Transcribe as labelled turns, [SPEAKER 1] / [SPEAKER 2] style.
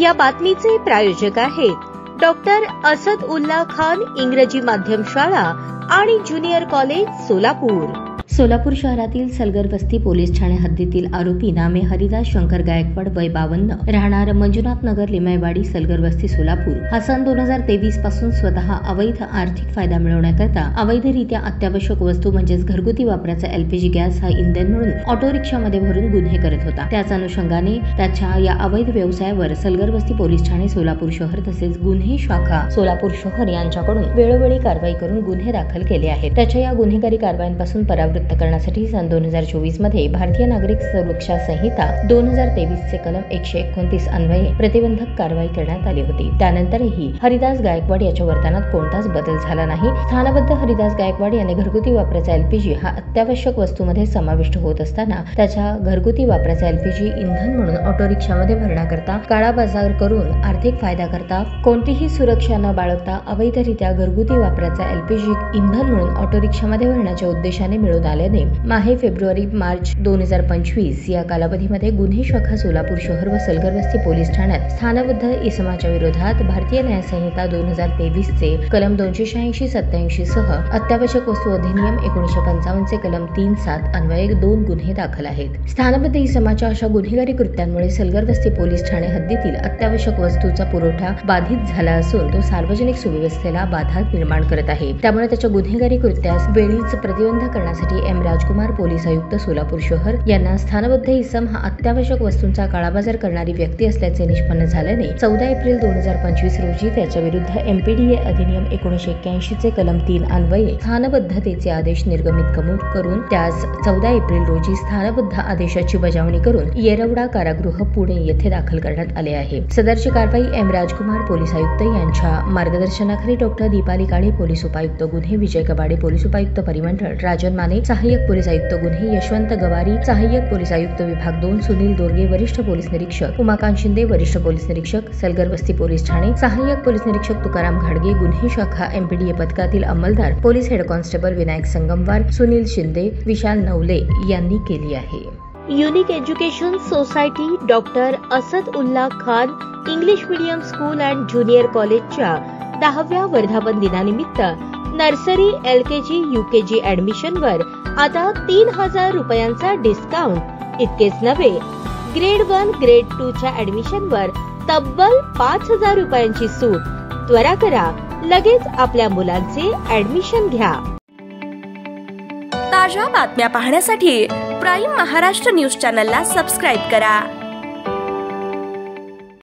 [SPEAKER 1] या बातमीचे प्रायोजक आहेत डॉक्टर असद उल्ला खान इंग्रजी माध्यम शाळा आणि ज्युनियर कॉलेज सोलापूर। सोलापूर शहरातील सलगर वस्ती पोलीस ठाणे हद्दीतील आरोपी नामे हरिदास शंकर गायकवाड वय 52 राहणार मंजुनाथ नगर लिमायवाडी सलगर वस्ती सोलापूर हा सन 2023 पासून स्वतः अवैध आर्थिक फायदा मिळवण्याकरता अवैधरित्या अत्यावश्यक वस्तू म्हणजेच घरगुती वापराचा एलपीजी गॅस हा इंधन म्हणून ऑटो रिक्षामध्ये भरून गुन्हे करत होता। त्याच अनुषंगाने त्याच्या या अवैध व्यवसायावर सलगर वस्ती पोलीस ठाणे सोलापूर शहर तसेच गुन्हे शाखा सोलापूर शहर यांच्याकडून वेळोवेळी कारवाई करून गुन्हे दाखल केले आहेत। त्याच्या या गुन्हेगारी कारवायांपासून परावृत्त करण्यासाठी सन 2024 मध्ये भारतीय नागरिक सुरक्षा संहिता 2023 चे कलम 129 अन्वये प्रतिबंधक कारवाई करण्यात आली होती। त्यानंतरही हरिदास गायकवाड याच्या वर्तनात कोणताच बदल झाला नाही। स्थानबद्ध हरिदास गायकवाड याने घरगुती वापराचा एलपीजी हा अत्यावश्यक वस्तूमध्ये समाविष्ट होत असताना त्याच्या घरगुती वापराचा एलपीजी इंधन म्हणून ऑटो रिक्षामध्ये भरण्याकरता काळा बाजार करून आर्थिक फायदा करता कोणतीही सुरक्षा न बाळगता अवैधरित्या घरगुती वापराचा एलपीजी इंधन म्हणून ऑटो रिक्षामध्ये भरण्याच्या उद्देशाने मिळून आल्याने माहे फेब्रुवारी मार्च 2025 या कालावधीमध्ये गुन्हे शाखा सोलापूर शहर व सलगर वस्ती पोलीस ठाण्यात स्थानबद्ध इसमाच्या विरोधात भारतीय न्याय संहिता 2023 चे कलम 286-87 सह अत्यावश्यक वस्तू अधिनियम 1955 चे कलम 3-7 अन्वये 2 गुन्हे दाखल आहेत। स्थानबद्ध इसमाच्या अशा गुन्हेगारी कृत्यांमुळे सलगर वस्ती पोलीस ठाणे हद्दीतील अत्यावश्यक वस्तूचा पुरवठा बाधित झाला असून तो सार्वजनिक सुव्यवस्थेला बाधा निर्माण करत आहे। त्यामुळे त्याच्या गुन्हेगारी कृत्यास वेळीच प्रतिबंध करण्यासाठी एम राजकुमार पोलीस आयुक्त सोलापूर शहर यांना स्थानबद्ध इसम हा अत्यावश्यक वस्तूंचा काळाबाजार करणारी व्यक्ती असल्याचे निष्पन्न झाल्याने 14 एप्रिल 2025 रोजी त्याच्या विरुद्ध एमपीडीए अधिनियम 1981 चे कलम 3 अन्वये स्थानबद्धतेचे आदेश निर्गमित करून त्यास 14 एप्रिल रोजी स्थानबद्ध आदेशाची बजावणी करून येरवडा कारागृह पुणे येथे दाखल करण्यात आले आहे। सदरची कारवाई एम राजकुमार पोलीस आयुक्त यांच्या मार्गदर्शनाखाली डॉक्टर दीपाली काळे पोलीस उपायुक्त गुन्हे विजय कबाडे पोलीस उपायुक्त परिमंडळ राजन माने सहाय्यक पोलीस आयुक्त गुन्हे यशवंत गवारी सहाय्यक पोलीस आयुक्त विभाग 2 सुनील दोरगे वरिष्ठ पोलीस निरीक्षक उमाकांत शिंदे वरिष्ठ पोलीस निरीक्षक सलगर वस्ती पोलीस ठाणे सहाय्यक पोलीस निरीक्षक तुकाराम घाडगे गुन्हे शाखा एमपीडीए पथकातील अंमलदार police head constable Vinayak Sangamwar Sunil Shinde Vishal Navale यांनी केली आहे। Unique education society doctor Asad Ulla Khan English medium school and junior कॉलेजच्या 10व्या वर्धापन दिनानिमित्त नर्सरी एलकेजी यूकेजी ऍडमिशनवर आता 3000 रुपयांचा डिस्काउंट। इतकेच नव्हे ग्रेड 1 ग्रेड 2 च्या ऍडमिशनवर तब्बल 5000 रुपयांची सूट। त्वरा करा, लगेच आपल्या मुलांचे ऍडमिशन घ्या।
[SPEAKER 2] ताज्या बातम्या पाहण्यासाठी प्राईम महाराष्ट्र न्यूज चॅनलला सबस्क्राईब करा।